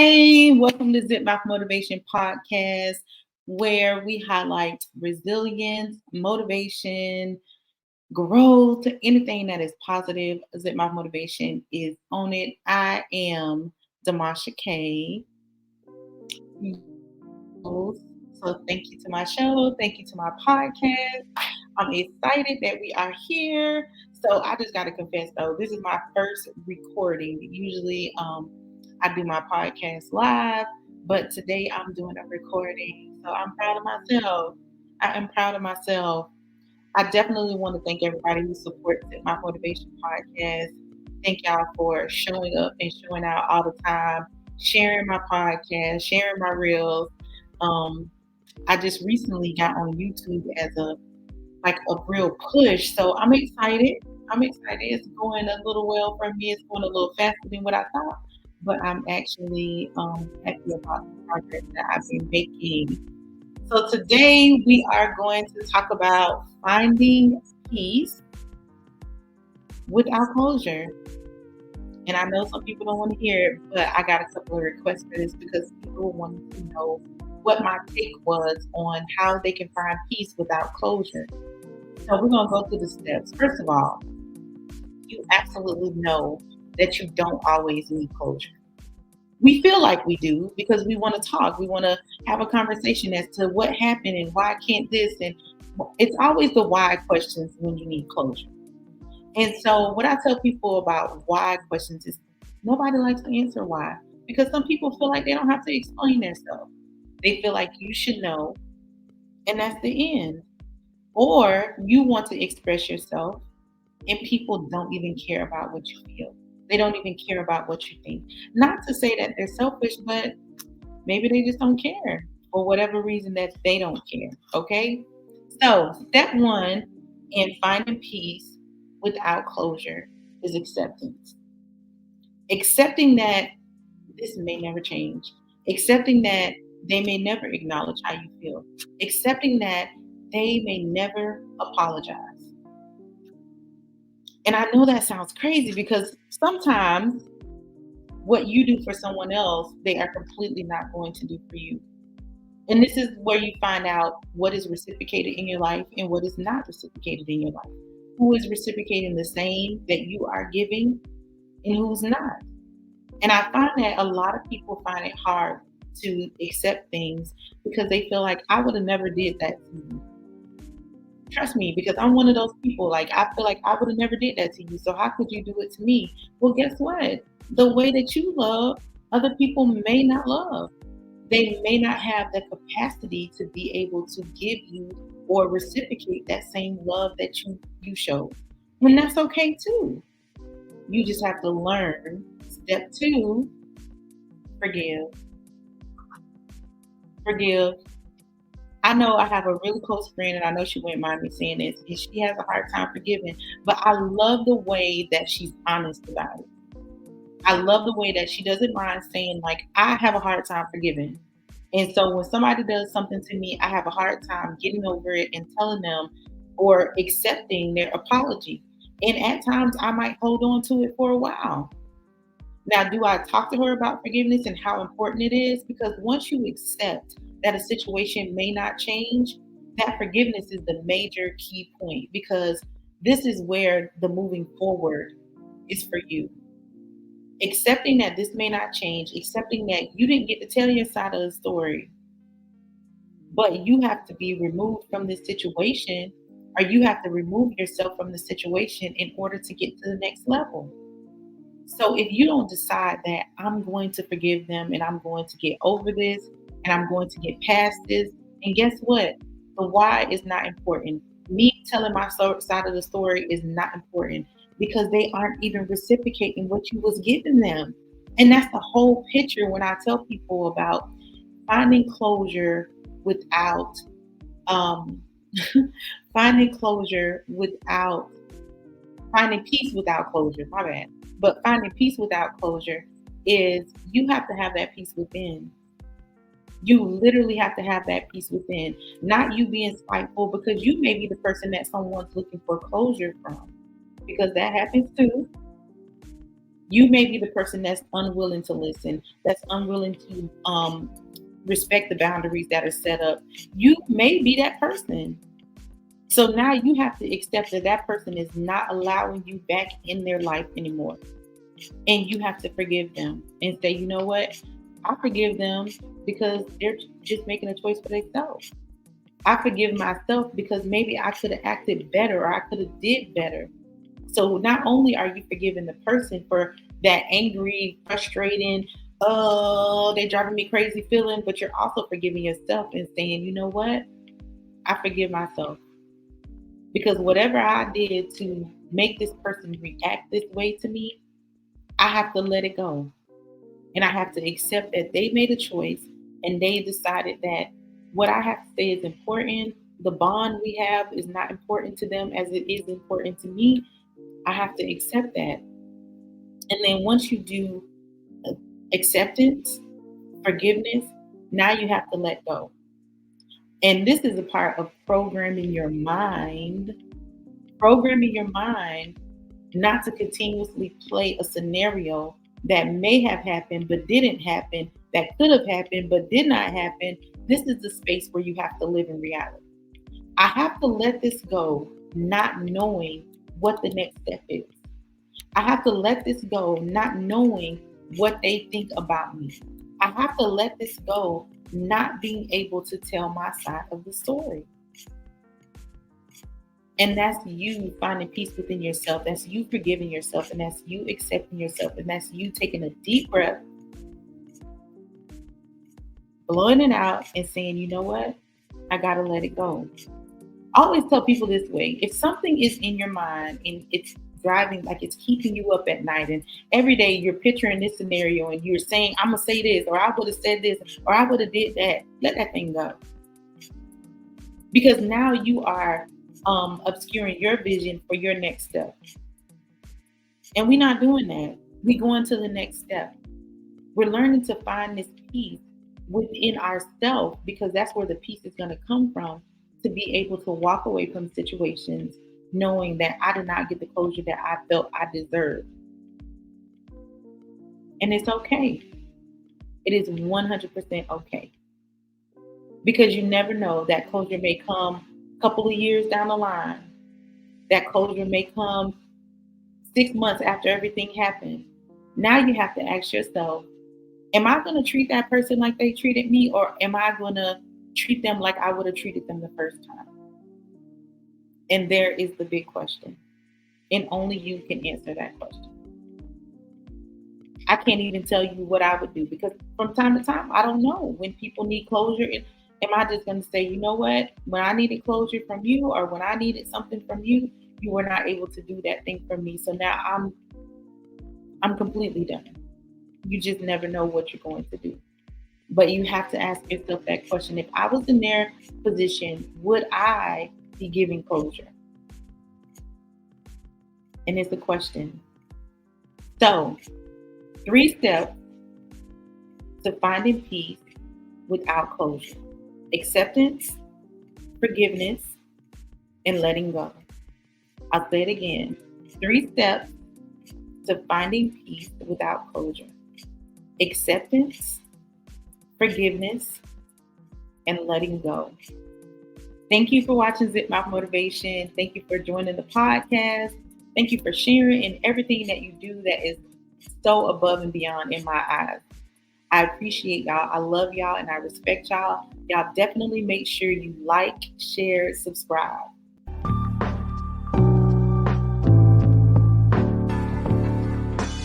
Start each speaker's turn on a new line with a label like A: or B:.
A: Hey, welcome to Zip Mouth Motivation Podcast, where we highlight resilience, motivation, growth, anything that is positive. Zip Mouth Motivation is on it. I am Damasha K. host. So thank you to my show. Thank you to my podcast. I'm excited that we are here. So I just got to confess though, this is my first recording. Usually I do my podcast live, but today I'm doing a recording. So I'm proud of myself. I am proud of myself. I definitely want to thank everybody who supports my motivation podcast. Thank y'all for showing up and showing out all the time, sharing my podcast, sharing my reels. Um, I just recently got on YouTube as a real push, so I'm excited. I'm excited. It's going a little well for me. It's going a little faster than what I thought, but I'm actually happy about the progress that I've been making. So today we are going to talk about finding peace without closure. And I know some people don't want to hear it, but I got a couple of requests for this because people wanted to know what my take was on how they can find peace without closure. So we're going to go through the steps. First of all, you absolutely know that you don't always need closure. We feel like we do because we want to talk. We want to have a conversation as to what happened and why can't this. And it's always the why questions when you need closure. And so what I tell people about why questions is nobody likes to answer why because some people feel like they don't have to explain themselves. They feel like you should know, and that's the end. Or you want to express yourself and people don't even care about what you feel. They don't even care about what you think. Not to say that they're selfish, but maybe they just don't care for whatever reason that they don't care. Okay? So, step one in finding peace without closure is acceptance. Accepting that this may never change, accepting that they may never acknowledge how you feel, accepting that they may never apologize. And I know that sounds crazy because sometimes what you do for someone else, they are completely not going to do for you. And this is where you find out what is reciprocated in your life and what is not reciprocated in your life. Who is reciprocating the same that you are giving and who's not. And I find that a lot of people find it hard to accept things because they feel like I would have never did that to you. Trust me, because I'm one of those people. Like I feel like I would have never did that to you. So how could you do it to me? Well, guess what? The way that you love, other people may not love. They may not have the capacity to be able to give you or reciprocate that same love that you show. And that's okay too. You just have to learn. Step two, forgive. Forgive. I know I have a really close friend, and I know she wouldn't mind me saying this, and she has a hard time forgiving, but I love the way that she's honest about it. I love the way that she doesn't mind saying, like, I have a hard time forgiving. And so when somebody does something to me, I have a hard time getting over it and telling them or accepting their apology. And at times I might hold on to it for a while. Now, do I talk to her about forgiveness and how important it is? Because once you accept that a situation may not change, that forgiveness is the major key point because this is where the moving forward is for you. Accepting that this may not change, accepting that you didn't get to tell your side of the story, but you have to be removed from this situation or you have to remove yourself from the situation in order to get to the next level. So if you don't decide that I'm going to forgive them and I'm going to get over this and I'm going to get past this, and guess what? The why is not important. Me telling my side of the story is not important because they aren't even reciprocating what you was giving them. And that's the whole picture when I tell people about finding closure without um, finding closure without finding peace without closure. My bad. But finding peace without closure is you have to have that peace within. You literally have to have that peace within, not you being spiteful because you may be the person that someone's looking for closure from, because that happens too. You may be the person that's unwilling to listen, that's unwilling to respect the boundaries that are set up. You may be that person. So now you have to accept that that person is not allowing you back in their life anymore. And you have to forgive them and say, you know what? I forgive them because they're just making a choice for themselves. I forgive myself because maybe I could have acted better or I could have did better. So not only are you forgiving the person for that angry, frustrating, oh, they're driving me crazy feeling, but you're also forgiving yourself and saying, you know what? I forgive myself because whatever I did to make this person react this way to me, I have to let it go. And I have to accept that they made a choice and they decided that what I have to say is important. The bond we have is not important to them as it is important to me. I have to accept that. And then once you do acceptance, forgiveness, now you have to let go. And this is a part of programming your mind not to continuously play a scenario that may have happened but didn't happen, that could have happened but did not happen. This is the space where you have to live in reality. I have to let this go, not knowing what the next step is. I have to let this go, not knowing what they think about me. I have to let this go, not being able to tell my side of the story. And that's you finding peace within yourself. That's you forgiving yourself. And that's you accepting yourself. And that's you taking a deep breath, blowing it out, and saying, you know what? I got to let it go. I always tell people this way: if something is in your mind and it's driving, like it's keeping you up at night, and every day you're picturing this scenario and you're saying, I'm going to say this, or I would have said this, or I would have did that, let that thing go. Because now you are obscuring your vision for your next step. And we're not doing that. We're going to the next step. We're learning to find this peace within ourselves because that's where the peace is going to come from, to be able to walk away from situations knowing that I did not get the closure that I felt I deserved. And it's okay. It is 100% okay. Because you never know, that closure may come a couple of years down the line. That closure may come 6 months after everything happened. Now you have to ask yourself, am I going to treat that person like they treated me, or am I going to treat them like I would have treated them the first time? And there is the big question. And only you can answer that question. I can't even tell you what I would do because from time to time, I don't know when people need closure. Am I just going to say, you know what, when I needed closure from you or when I needed something from you, you were not able to do that thing for me. So now I'm completely done. You just never know what you're going to do. But you have to ask yourself that question. If I was in their position, would I be giving closure? And it's a question. So, 3 steps to finding peace without closure: acceptance, forgiveness, and letting go. I'll say it again. 3 steps to finding peace without closure: acceptance, forgiveness, and letting go. Thank you for watching Zip Mouth Motivation. Thank you for joining the podcast. Thank you for sharing and everything that you do that is so above and beyond in my eyes. I appreciate y'all. I love y'all and I respect y'all. Y'all definitely make sure you like, share, subscribe.